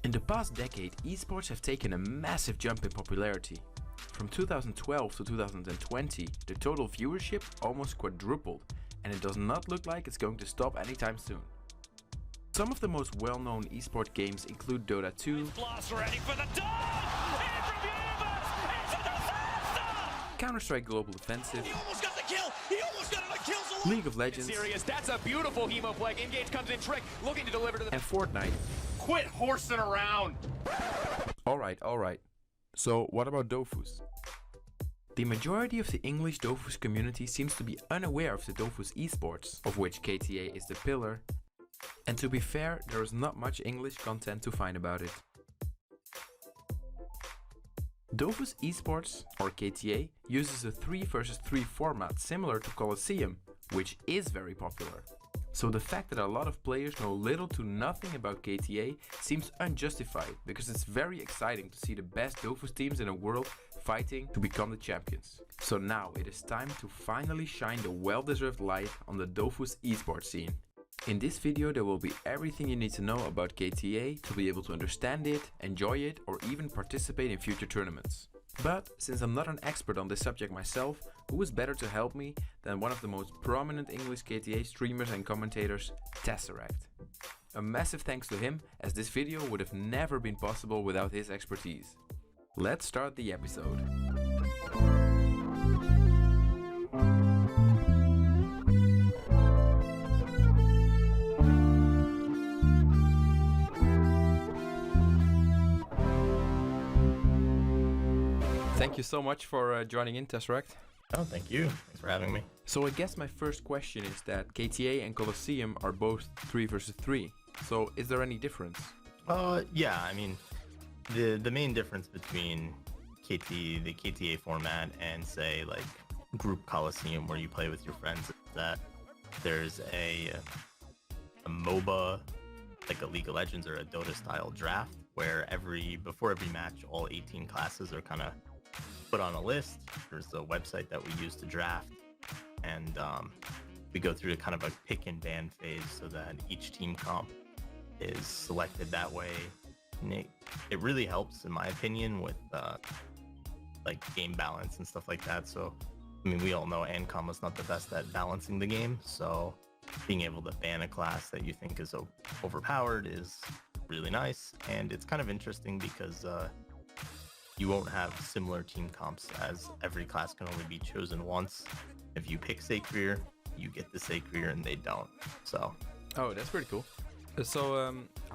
In the past decade, esports have taken a massive jump in popularity. From 2012 to 2020, the total viewership almost quadrupled, and it does not look like it's going to stop anytime soon. Some of the most well-known esport games include Dota 2, Counter-Strike Global Offensive, League of Legends, Serious. That's a beautiful hemo play. Engage comes in trick, looking to deliver to the... and Fortnite. Quit horsing around! Alright. So what about Dofus? The majority of the English Dofus community seems to be unaware of the Dofus esports, of which KTA is the pillar, and to be fair, there is not much English content to find about it. Dofus esports, or KTA, uses a 3 vs 3 format similar to Colosseum, which is very popular. So the fact that a lot of players know little to nothing about KTA seems unjustified, because it's very exciting to see the best Dofus teams in the world fighting to become the champions. So now it is time to finally shine the well-deserved light on the Dofus esports scene. In this video there will be everything you need to know about KTA to be able to understand it, enjoy it, or even participate in future tournaments. But since I'm not an expert on this subject myself, who is better to help me than one of the most prominent English KTA streamers and commentators, Tesseract. A massive thanks to him, as this video would have never been possible without his expertise. Let's start the episode. Thank you so much for joining in, Tesseract. Oh, thank you. Thanks for having me. So I guess my first question is that KTA and Colosseum are both 3 vs 3. So is there any difference? Yeah, I mean, the main difference between the KTA format and say like group Colosseum where you play with your friends is that there's a MOBA, like a League of Legends or a Dota style draft where before every match all 18 classes are kind of put on a list. There's a website that we use to draft, and we go through a kind of a pick and ban phase so that each team comp is selected that way. And it really helps, in my opinion, with like game balance and stuff like that. So I mean, we all know Ancom is not the best at balancing the game, so being able to ban a class that you think is overpowered is really nice. And it's kind of interesting because you won't have similar team comps, as every class can only be chosen once. If you pick Sacred, you get the Sacred and they don't. So oh, that's pretty cool. So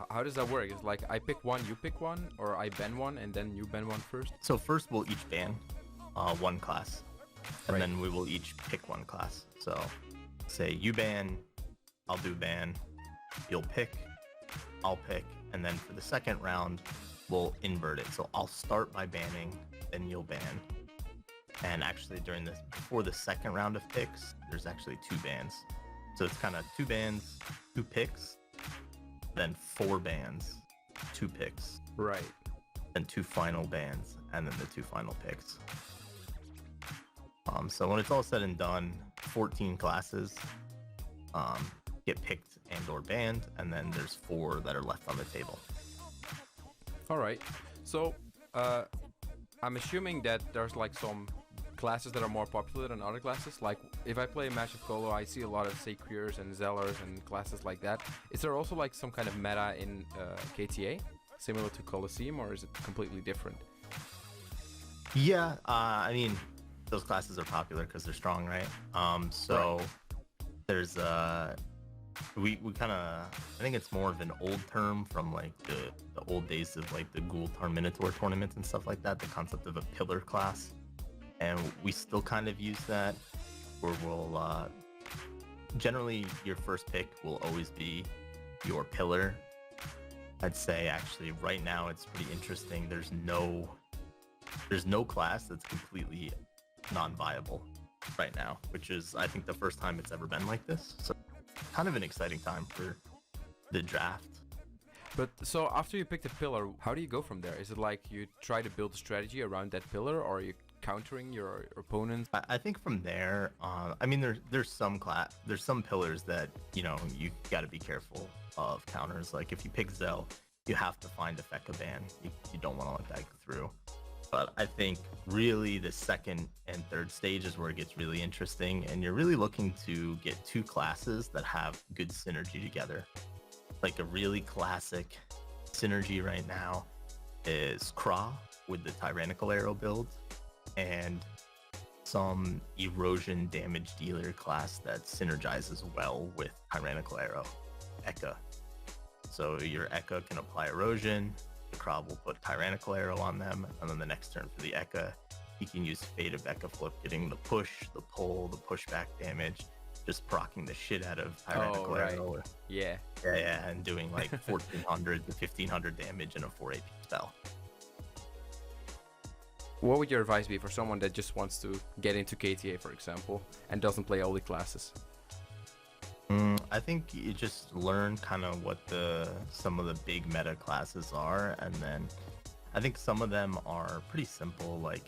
how does that work? Is like I pick one, you pick one, or I ban one and then you ban one first? So first we'll each ban one class, and Right. then we will each pick one class. So say you ban, I'll do ban, you'll pick, I'll pick, and then for the second round we'll invert it. So I'll start by banning, then you'll ban. And actually before the second round of picks, there's actually 2 bans. So it's kind of 2 bans, 2 picks, then 4 bans, 2 picks, Right. then 2 final bans, and then the 2 final picks. So when it's all said and done, 14 classes get picked and or banned, and then there's 4 that are left on the table. Alright. So I'm assuming that there's like some classes that are more popular than other classes. Like if I play a match of Colo, I see a lot of Sacreers and Zellers and classes like that. Is there also like some kind of meta in KTA similar to Colosseum, or is it completely different? Yeah, I mean, those classes are popular because they're strong, right? So there's we kind of, I think it's more of an old term from like the old days of like the Gultar Minotaur tournaments and stuff like that, the concept of a pillar class. And we still kind of use that, where we'll generally your first pick will always be your pillar. I'd say actually right now it's pretty interesting. There's no class that's completely non-viable right now, which is, I think, the first time it's ever been like this. So kind of an exciting time for the draft. But so after you pick the pillar, how do you go from there? Is it like you try to build a strategy around that pillar, or are you countering your opponent? I think from there, I mean, there's some pillars that, you know, you got to be careful of counters. Like if you pick Zell, you have to find a Feka ban. You don't want to let that go through. But I think really the second and third stage is where it gets really interesting, and you're really looking to get two classes that have good synergy together. Like a really classic synergy right now is Kra with the Tyrannical Arrow build, and some erosion damage dealer class that synergizes well with Tyrannical Arrow, Ekka. So your Ekka can apply erosion, the Kra will put Tyrannical Arrow on them, and then the next turn for the Ekka, he can use Fate of Ekka Flip, getting the push, the pull, the pushback damage, just proccing the shit out of Tyrannical Arrow. Yeah, and doing like 1400 to 1500 damage in a 4 AP spell. What would your advice be for someone that just wants to get into KTA, for example, and doesn't play all the classes? I think you just learn kind of what some of the big meta classes are, and then I think some of them are pretty simple. Like,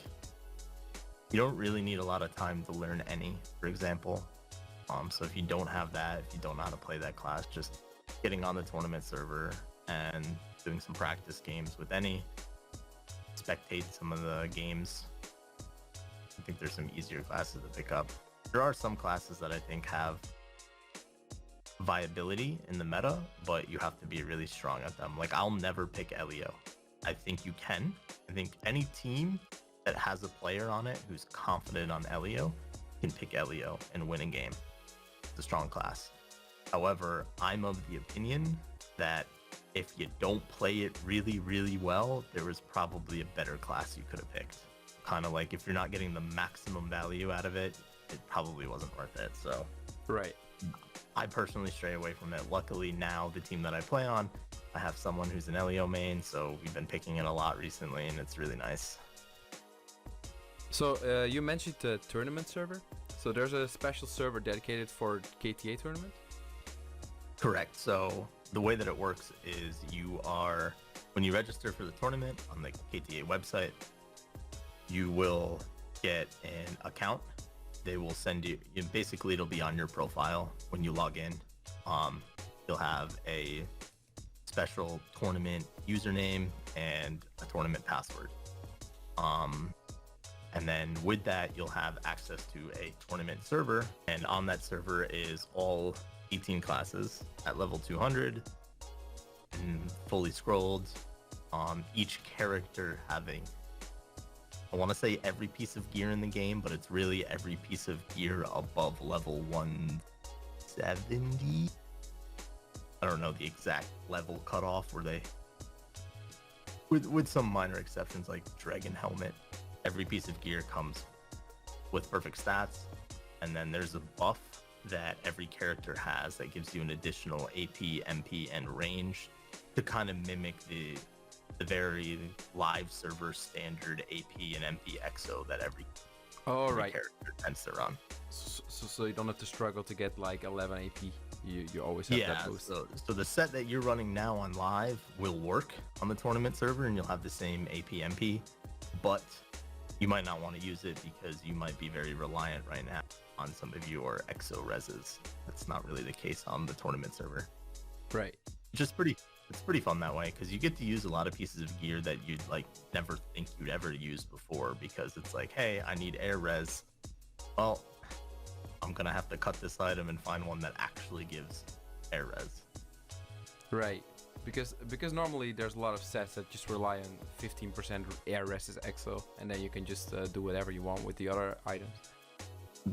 you don't really need a lot of time to learn any, for example. So if you don't have that, if you don't know how to play that class, just getting on the tournament server and doing some practice games with any, spectate some of the games. I think there's some easier classes to pick up. There are some classes that I think have viability in the meta, but you have to be really strong at them. Like, I'll never pick Elio. I think you can. I think any team that has a player on it who's confident on Elio can pick Elio and win a game. It's a strong class. However, I'm of the opinion that if you don't play it really, really well, there was probably a better class you could have picked. Kind of like, if you're not getting the maximum value out of it, it probably wasn't worth it. So Right. I personally stray away from it. Luckily now, the team that I play on, I have someone who's an Elio main, so we've been picking it a lot recently, and it's really nice. So you mentioned the tournament server. So there's a special server dedicated for KTA tournament? Correct. So the way that it works is when you register for the tournament on the KTA website, you will get an account. They will send you, basically it'll be on your profile when you log in. You'll have a special tournament username and a tournament password. And then with that, you'll have access to a tournament server. And on that server is all 18 classes at level 200 and fully scrolled. Each character having, I want to say every piece of gear in the game, but it's really every piece of gear above level 170. I don't know the exact level cutoff where they, with some minor exceptions like Dragon Helmet, every piece of gear comes with perfect stats. And then there's a buff that every character has that gives you an additional AP, MP, and range to kind of mimic the very live server standard AP and MP EXO that every character tends to run. So you don't have to struggle to get like 11 AP. You always have that boost. So the set that you're running now on live will work on the tournament server, and you'll have the same AP MP, but you might not want to use it because you might be very reliant right now on some of your EXO reses. That's not really the case on the tournament server. Right. It's pretty fun that way because you get to use a lot of pieces of gear that you'd like never think you'd ever use before, because it's like, hey, I need air res. Well, I'm gonna have to cut this item and find one that actually gives air res. Right. Because normally there's a lot of sets that just rely on 15% air res as EXO, and then you can just do whatever you want with the other items.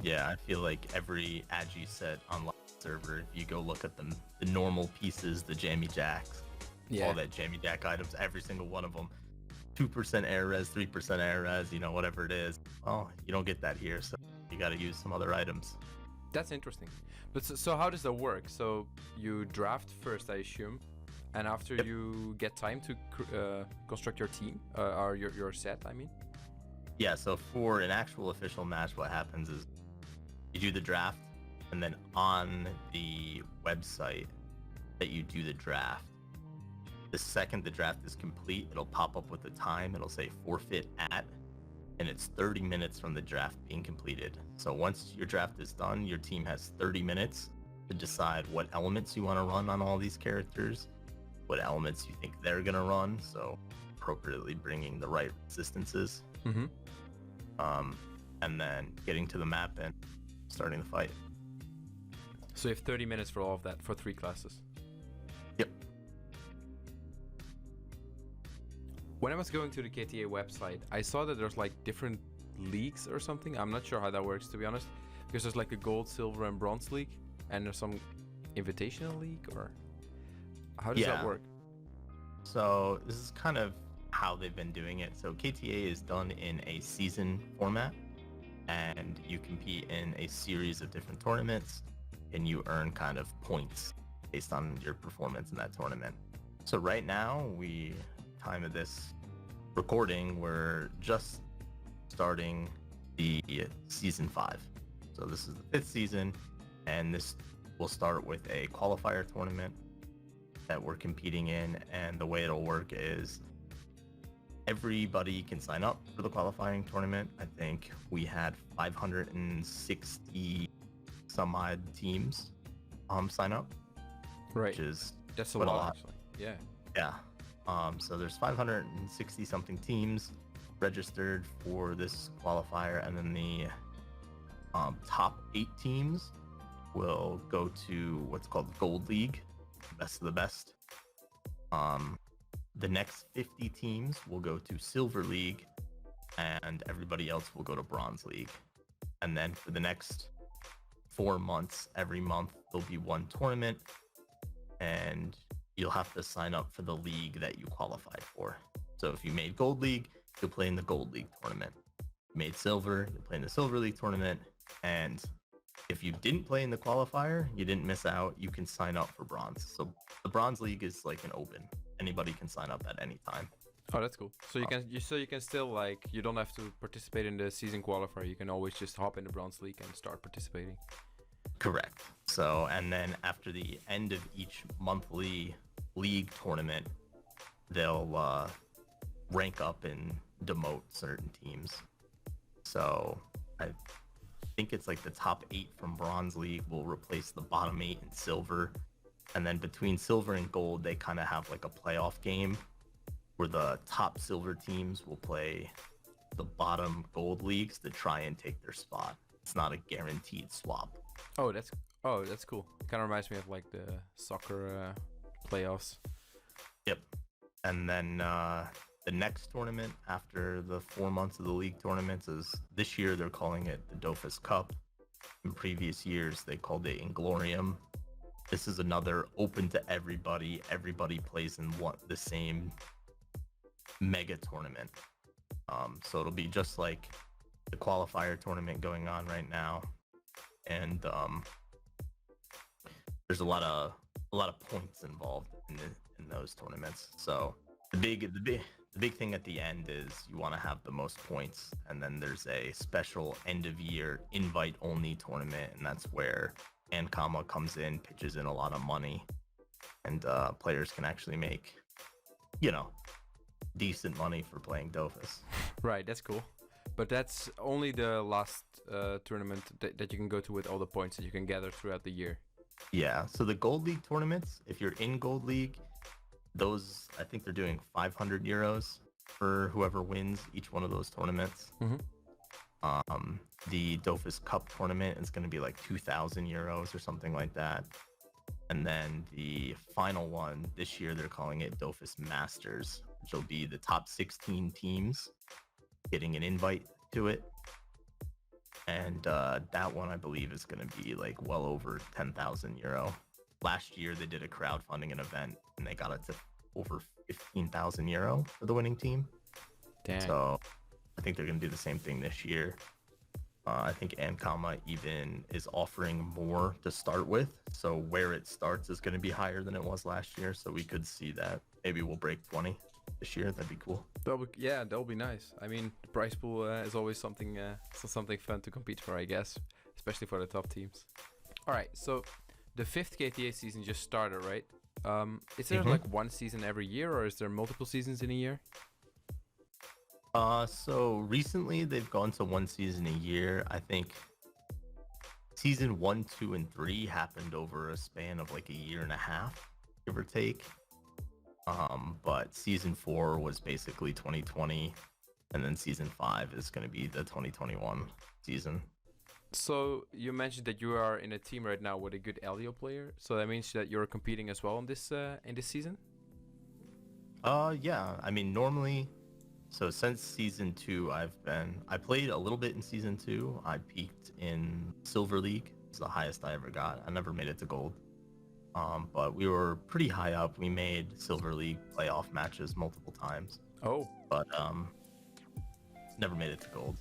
Yeah, I feel like every Agi set on live server, if you go look at the normal pieces, the jammy jacks, all that jammy jack items, every single one of them, 2% air res, 3% air res, whatever it is. Oh, you don't get that here, so you got to use some other items. That's interesting. But so how does that work? So you draft first, I assume, and after you get time to construct your team, or your set, I mean? Yeah, so for an actual official match, what happens is you do the draft, and then on the website that you do the draft, the second the draft is complete, it'll pop up with the time. It'll say forfeit at, and it's 30 minutes from the draft being completed. So once your draft is done, your team has 30 minutes to decide what elements you want to run on all these characters, what elements you think they're gonna run, so appropriately bringing the right resistances, and then getting to the map and starting the fight. So you have 30 minutes for all of that for 3 classes. Yep. When I was going to the KTA website, I saw that there's like different leagues or something. I'm not sure how that works, to be honest, because there's like a gold, silver, and bronze league, and there's some invitational league, or how does that work? So this is kind of how they've been doing it. So KTA is done in a season format, and you compete in a series of different tournaments, and you earn kind of points based on your performance in that tournament. So right now, time of this recording, we're just starting the season 5. So this is the 5th season, and this will start with a qualifier tournament that we're competing in. And the way it'll work is everybody can sign up for the qualifying tournament. I think we had 560 some odd teams sign up, Right. That's a lot, actually. Yeah. Yeah. So there's 560 something teams registered for this qualifier, and then the top 8 teams will go to what's called Gold League, best of the best. The next 50 teams will go to Silver League, and everybody else will go to Bronze League. And then for the next 4 months, every month there'll be one tournament, and you'll have to sign up for the league that you qualified for. So if you made Gold League, you'll play in the Gold League tournament. You made Silver, you'll play in the Silver League tournament. And if you didn't play in the qualifier, you didn't miss out, you can sign up for Bronze. So the Bronze League is like an open. Anybody can sign up at any time. Oh, that's cool. So you can still, like, you don't have to participate in the season qualifier. You can always just hop in the Bronze League and start participating. Correct. So, and then after the end of each monthly league tournament, they'll rank up and demote certain teams. So I think it's like the top 8 from Bronze League will replace the bottom 8 in Silver. And then between Silver and Gold, they kind of have like a playoff game where the top Silver teams will play the bottom Gold leagues to try and take their spot. It's not a guaranteed swap. Oh, that's cool. Kind of reminds me of like the soccer playoffs. Yep. And then the next tournament after the 4 months of the league tournaments is this year they're calling it the Dofus Cup. In previous years they called it Inglorium. This is another open to everybody. Everybody plays in the same mega tournament. So it'll be just like the qualifier tournament going on right now, and there's a lot of points involved in those tournaments. So the big thing at the end is you want to have the most points, and then there's a special end of year invite only tournament, and that's where Ankama comes in, pitches in a lot of money, and players can actually make, decent money for playing Dofus. Right, that's cool. But that's only the last tournament that you can go to with all the points that you can gather throughout the year. Yeah, so the Gold League tournaments, if you're in Gold League, those, I think they're doing 500 euros for whoever wins each one of those tournaments. The Dofus Cup tournament is going to be like 2,000 euros or something like that. And then the final one this year, they're calling it Dofus Masters, which will be the top 16 teams getting an invite to it. And that one, I believe, is going to be like well over 10,000 euro. Last year, they did a crowdfunding event, and they got it to over 15,000 euro for the winning team. Damn. So I think they're going to do the same thing this year. I think Ankama even is offering more to start with. So where it starts is going to be higher than it was last year. So we could see that. Maybe we'll break 20 this year. That'd be cool. That'll be nice. I mean, the prize pool is always something fun to compete for, I guess, especially for the top teams. All right, so the 5th KTA season just started, right? Is there like one season every year, or is there multiple seasons in a year? So recently they've gone to one season a year. I think season 1, 2, and 3 happened over a span of like a year and a half, give or take. But season 4 was basically 2020, and then season 5 is going to be the 2021 season. So you mentioned that you are in a team right now with a good Elio player. So that means that you're competing as well in this season. Yeah. I mean, normally, so since season 2, I played a little bit in season 2. I peaked in Silver League. It's the highest I ever got. I never made it to gold. But we were pretty high up. We made Silver League playoff matches multiple times. Oh. But never made it to gold.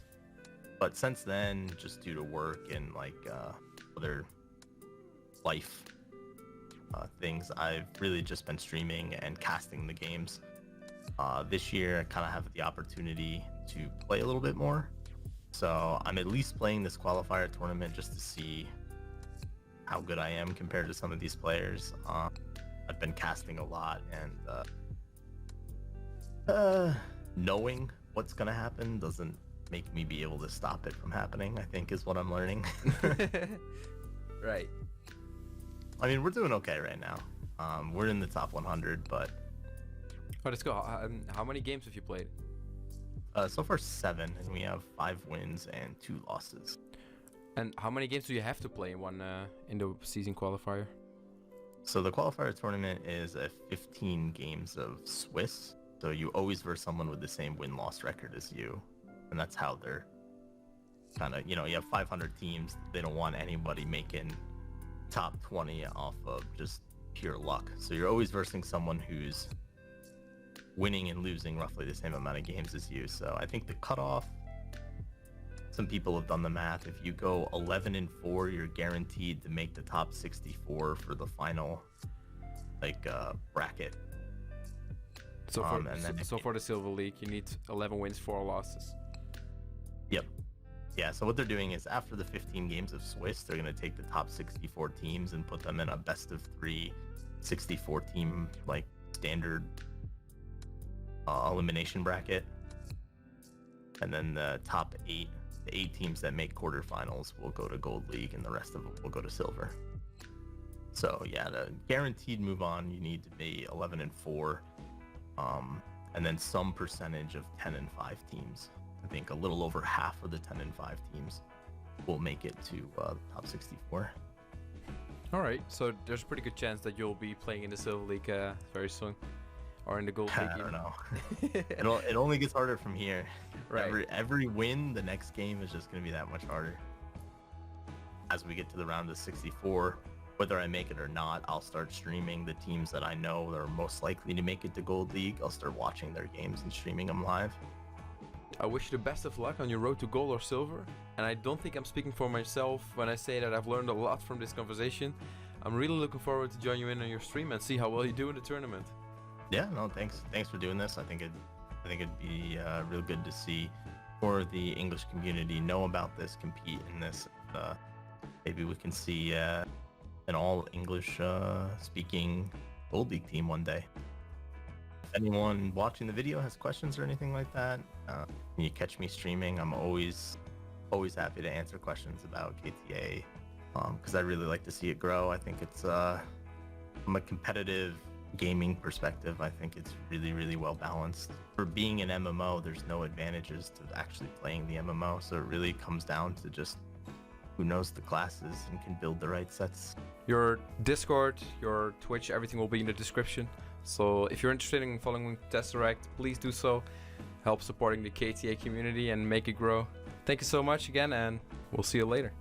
But since then, just due to work and like other life things, I've really just been streaming and casting the games. This year, I kind of have the opportunity to play a little bit more. So I'm at least playing this qualifier tournament just to see how good I am compared to some of these players. I've been casting a lot, and knowing what's going to happen doesn't make me be able to stop it from happening, I think, is what I'm learning. Right. I mean, we're doing okay right now. We're in the top 100, but... Oh, let's go. How many games have you played? So far 7, and we have 5 wins and 2 losses. And how many games do you have to play in one in the season qualifier? So the qualifier tournament is a 15 games of Swiss. So you always verse someone with the same win-loss record as you. And that's how they're kind of, you have 500 teams. They don't want anybody making top 20 off of just pure luck. So you're always versing someone who's winning and losing roughly the same amount of games as you. So I think the cutoff, some people have done the math. If you go 11-4, you're guaranteed to make the top 64 for the final, bracket. So for the Silver League, you need 11 wins, 4 losses. Yep. Yeah, so what they're doing is after the 15 games of Swiss, they're going to take the top 64 teams and put them in a best of 3 64 team standard elimination bracket. And then the top 8, the 8 teams that make quarterfinals will go to Gold League, and the rest of them will go to Silver. So yeah, the guaranteed move on, you need to be 11-4, and then some percentage of 10-5 teams. I think a little over half of the 10-5 teams will make it to top 64. All right, so there's a pretty good chance that you'll be playing in the Silver League very soon, or in the Gold League. I don't know. It only gets harder from here. Right. Every win, the next game is just going to be that much harder. As we get to the round of 64, whether I make it or not, I'll start streaming the teams that I know that are most likely to make it to Gold League. I'll start watching their games and streaming them live. I wish you the best of luck on your road to gold or silver. And I don't think I'm speaking for myself when I say that I've learned a lot from this conversation. I'm really looking forward to join you in on your stream and see how well you do in the tournament. Yeah, no, thanks for doing this. I think it'd be real good to see more of the English community know about this, compete in this. Maybe we can see an all English speaking Gold League team one day. If anyone watching the video has questions or anything like that, can you catch me streaming? I'm always happy to answer questions about KTA, because I really like to see it grow. I think it's from a competitive gaming perspective, I think it's really, really well balanced. For being an MMO, there's no advantages to actually playing the MMO, so it really comes down to just who knows the classes and can build the right sets. Your Discord, your Twitch, everything will be in the description. So if you're interested in following Tesseract, please do so. Help supporting the KTA community and make it grow. Thank you so much again, and we'll see you later.